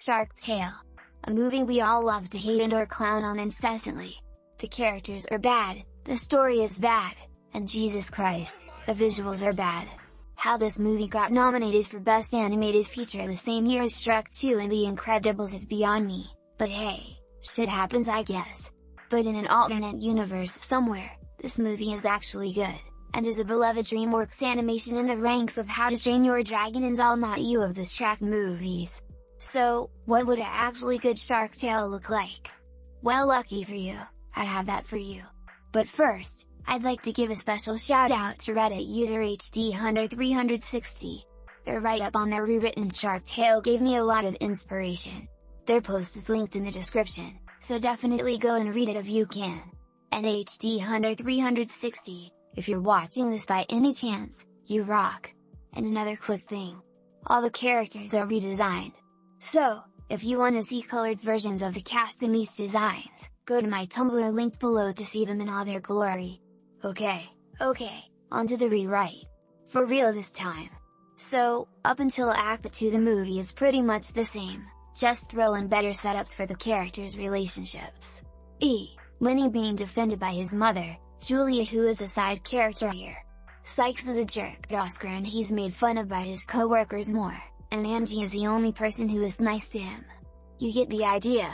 Shark Tale. A movie we all love to hate and or clown on incessantly. The characters are bad, the story is bad, and Jesus Christ, the visuals are bad. How this movie got nominated for Best Animated Feature the same year as Shrek 2 and The Incredibles is beyond me, but hey, shit happens I guess. But in an alternate universe somewhere, this movie is actually good, and is a beloved DreamWorks animation in the ranks of How to Train Your Dragon and All Not You of the Shrek movies. So, what would an actually good Shark Tale look like? Well, lucky for you, I have that for you. But first, I'd like to give a special shout out to Reddit user HD100-360. Their write-up on their rewritten Shark Tale gave me a lot of inspiration. Their post is linked in the description, so definitely go and read it if you can. And HD100-360, if you're watching this by any chance, you rock! And another quick thing. All the characters are redesigned. So, if you want to see colored versions of the cast in these designs, go to my Tumblr linked below to see them in all their glory. Okay, onto the rewrite. For real this time. So, up until Act 2 the movie is pretty much the same, just throw in better setups for the characters' relationships. Lenny being defended by his mother, Julia, who is a side character here. Sykes is a jerk to Oscar and he's made fun of by his co-workers more, and Angie is the only person who is nice to him. You get the idea.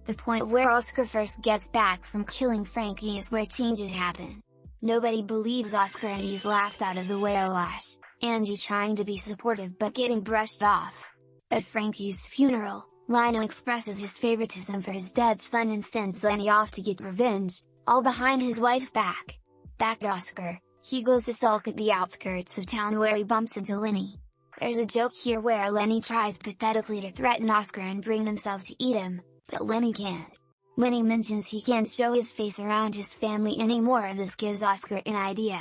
The point where Oscar first gets back from killing Frankie is where changes happen. Nobody believes Oscar and he's laughed out of the whale-wash, Angie trying to be supportive but getting brushed off. At Frankie's funeral, Lino expresses his favoritism for his dead son and sends Lenny off to get revenge, all behind his wife's back. Back to Oscar, he goes to sulk at the outskirts of town where he bumps into Lenny. There's a joke here where Lenny tries pathetically to threaten Oscar and bring himself to eat him, but Lenny can't. Lenny mentions he can't show his face around his family anymore and this gives Oscar an idea.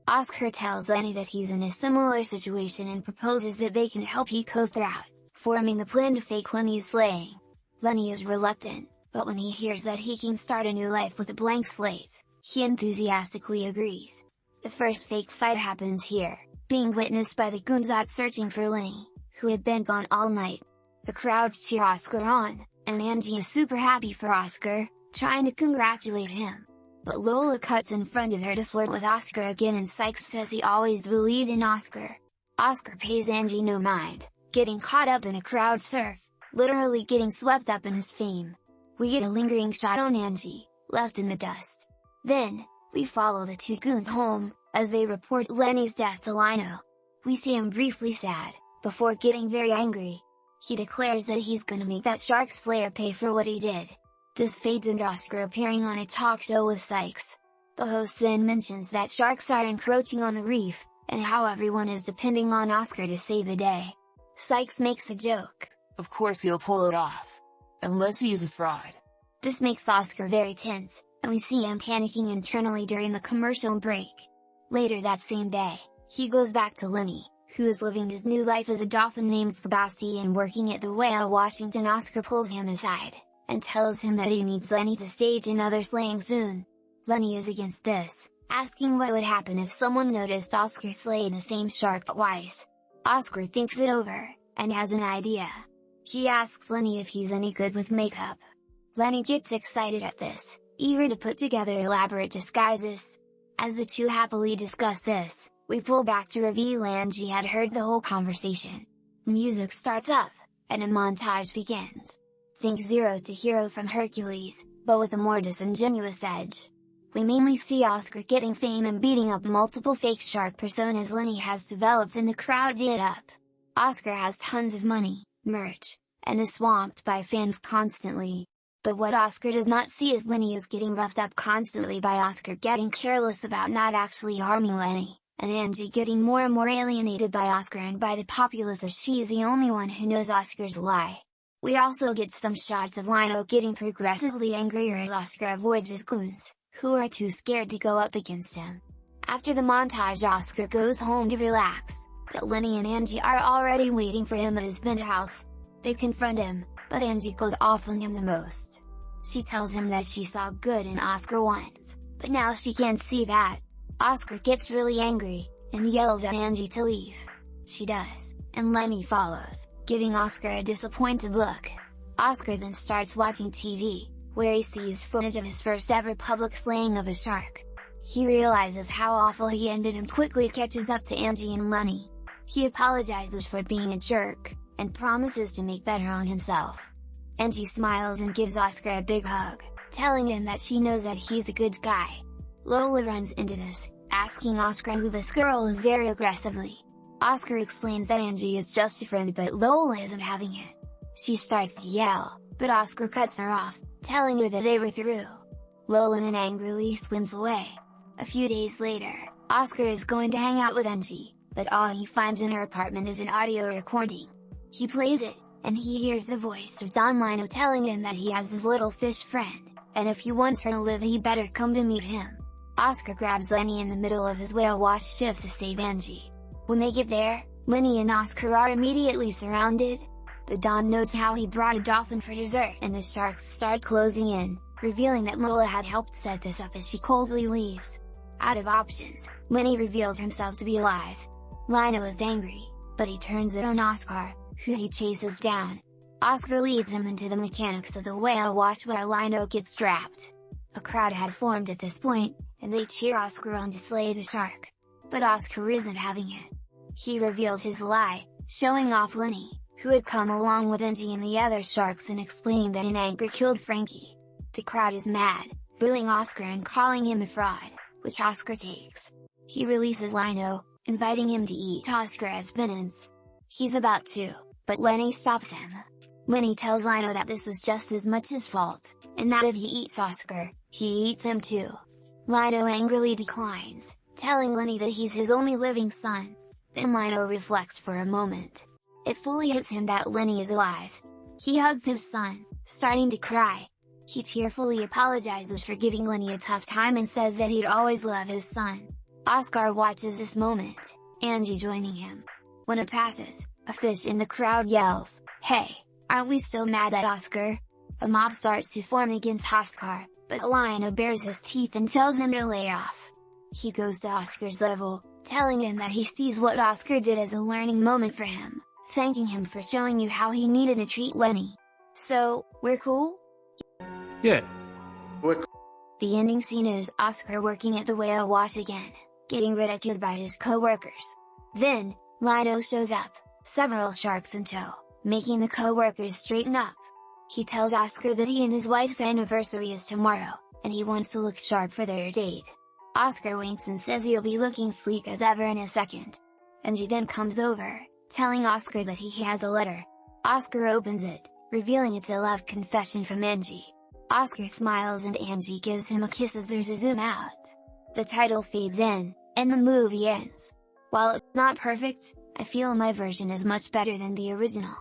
Oscar tells Lenny that he's in a similar situation and proposes that they can help he goes out, forming the plan to fake Lenny's slaying. Lenny is reluctant, but when he hears that he can start a new life with a blank slate, he enthusiastically agrees. The first fake fight happens here, being witnessed by the goons out searching for Lenny, who had been gone all night. The crowds cheer Oscar on, and Angie is super happy for Oscar, trying to congratulate him. But Lola cuts in front of her to flirt with Oscar again and Sykes says he always believed in Oscar. Oscar pays Angie no mind, getting caught up in a crowd surf, literally getting swept up in his fame. We get a lingering shot on Angie, left in the dust. Then, we follow the two goons home, as they report Lenny's death to Lino. We see him briefly sad, before getting very angry. He declares that he's gonna make that shark slayer pay for what he did. This fades into Oscar appearing on a talk show with Sykes. The host then mentions that sharks are encroaching on the reef, and how everyone is depending on Oscar to save the day. Sykes makes a joke. Of course he'll pull it off. Unless he's a fraud. This makes Oscar very tense, and we see him panicking internally during the commercial break. Later that same day, he goes back to Lenny, who is living his new life as a dolphin named Sebastian working at the whale Washington. Oscar pulls him aside, and tells him that he needs Lenny to stage another slaying soon. Lenny is against this, asking what would happen if someone noticed Oscar slaying the same shark twice. Oscar thinks it over, and has an idea. He asks Lenny if he's any good with makeup. Lenny gets excited at this, eager to put together elaborate disguises. As the two happily discuss this, we pull back to reveal Angie had heard the whole conversation. Music starts up, and a montage begins. Think Zero to Hero from Hercules, but with a more disingenuous edge. We mainly see Oscar getting fame and beating up multiple fake shark personas Lenny has developed and the crowds eat it up. Oscar has tons of money, merch, and is swamped by fans constantly. But what Oscar does not see is Lenny is getting roughed up constantly by Oscar getting careless about not actually harming Lenny, and Angie getting more and more alienated by Oscar and by the populace as she is the only one who knows Oscar's lie. We also get some shots of Lino getting progressively angrier as Oscar avoids his goons, who are too scared to go up against him. After the montage, Oscar goes home to relax, but Lenny and Angie are already waiting for him at his penthouse. They confront him, but Angie goes off on him the most. She tells him that she saw good in Oscar once, but now she can't see that. Oscar gets really angry, and yells at Angie to leave. She does, and Lenny follows, giving Oscar a disappointed look. Oscar then starts watching TV, where he sees footage of his first ever public slaying of a shark. He realizes how awful he ended and quickly catches up to Angie and Lenny. He apologizes for being a jerk, and promises to make better on himself. Angie smiles and gives Oscar a big hug, telling him that she knows that he's a good guy. Lola runs into this, asking Oscar who this girl is very aggressively. Oscar explains that Angie is just a friend but Lola isn't having it. She starts to yell, but Oscar cuts her off, telling her that they were through. Lola then angrily swims away. A few days later, Oscar is going to hang out with Angie, but all he finds in her apartment is an audio recording. He plays it, and he hears the voice of Don Lino telling him that he has his little fish friend, and if he wants her to live he better come to meet him. Oscar grabs Lenny in the middle of his whale watch shift to save Angie. When they get there, Lenny and Oscar are immediately surrounded. The Don notes how he brought a dolphin for dessert and the sharks start closing in, revealing that Lola had helped set this up as she coldly leaves. Out of options, Lenny reveals himself to be alive. Lino is angry, but he turns it on Oscar, who he chases down. Oscar leads him into the mechanics of the whale watch where Lino gets trapped. A crowd had formed at this point, and they cheer Oscar on to slay the shark. But Oscar isn't having it. He reveals his lie, showing off Lenny, who had come along with Angie and the other sharks, and explaining that an anchor killed Frankie. The crowd is mad, booing Oscar and calling him a fraud, which Oscar takes. He releases Lino, inviting him to eat Oscar as penance. He's about to, but Lenny stops him. Lenny tells Lino that this was just as much his fault, and that if he eats Oscar, he eats him too. Lino angrily declines, telling Lenny that he's his only living son. Then Lino reflects for a moment. It fully hits him that Lenny is alive. He hugs his son, starting to cry. He tearfully apologizes for giving Lenny a tough time and says that he'd always love his son. Oscar watches this moment, Angie joining him. When it passes, a fish in the crowd yells, "Hey, aren't we still mad at Oscar?" A mob starts to form against Oscar, but Lino bares his teeth and tells him to lay off. He goes to Oscar's level, telling him that he sees what Oscar did as a learning moment for him, thanking him for showing you how he needed to treat Lenny. So, we're cool? Yeah. We're cool. The ending scene is Oscar working at the whale watch again, getting ridiculed by his co-workers. Then, Lino shows up, several sharks in tow, making the co-workers straighten up. He tells Oscar that he and his wife's anniversary is tomorrow, and he wants to look sharp for their date. Oscar winks and says he'll be looking sleek as ever in a second. Angie then comes over, telling Oscar that he has a letter. Oscar opens it, revealing it's a love confession from Angie. Oscar smiles and Angie gives him a kiss as there's a zoom out. The title fades in, and the movie ends. While it's not perfect, I feel my version is much better than the original.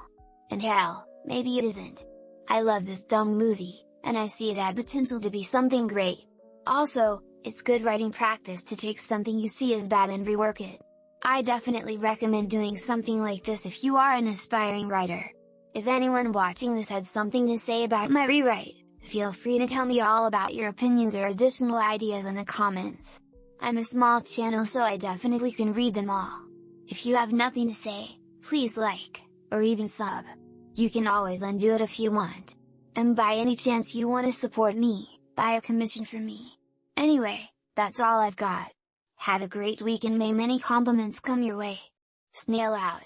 And hell, maybe it isn't. I love this dumb movie, and I see it had potential to be something great. Also, it's good writing practice to take something you see as bad and rework it. I definitely recommend doing something like this if you are an aspiring writer. If anyone watching this had something to say about my rewrite, feel free to tell me all about your opinions or additional ideas in the comments. I'm a small channel, so I definitely can read them all. If you have nothing to say, please like, or even sub. You can always undo it if you want. And by any chance you want to support me, buy a commission from me. Anyway, that's all I've got. Have a great week and may many compliments come your way. Snail out.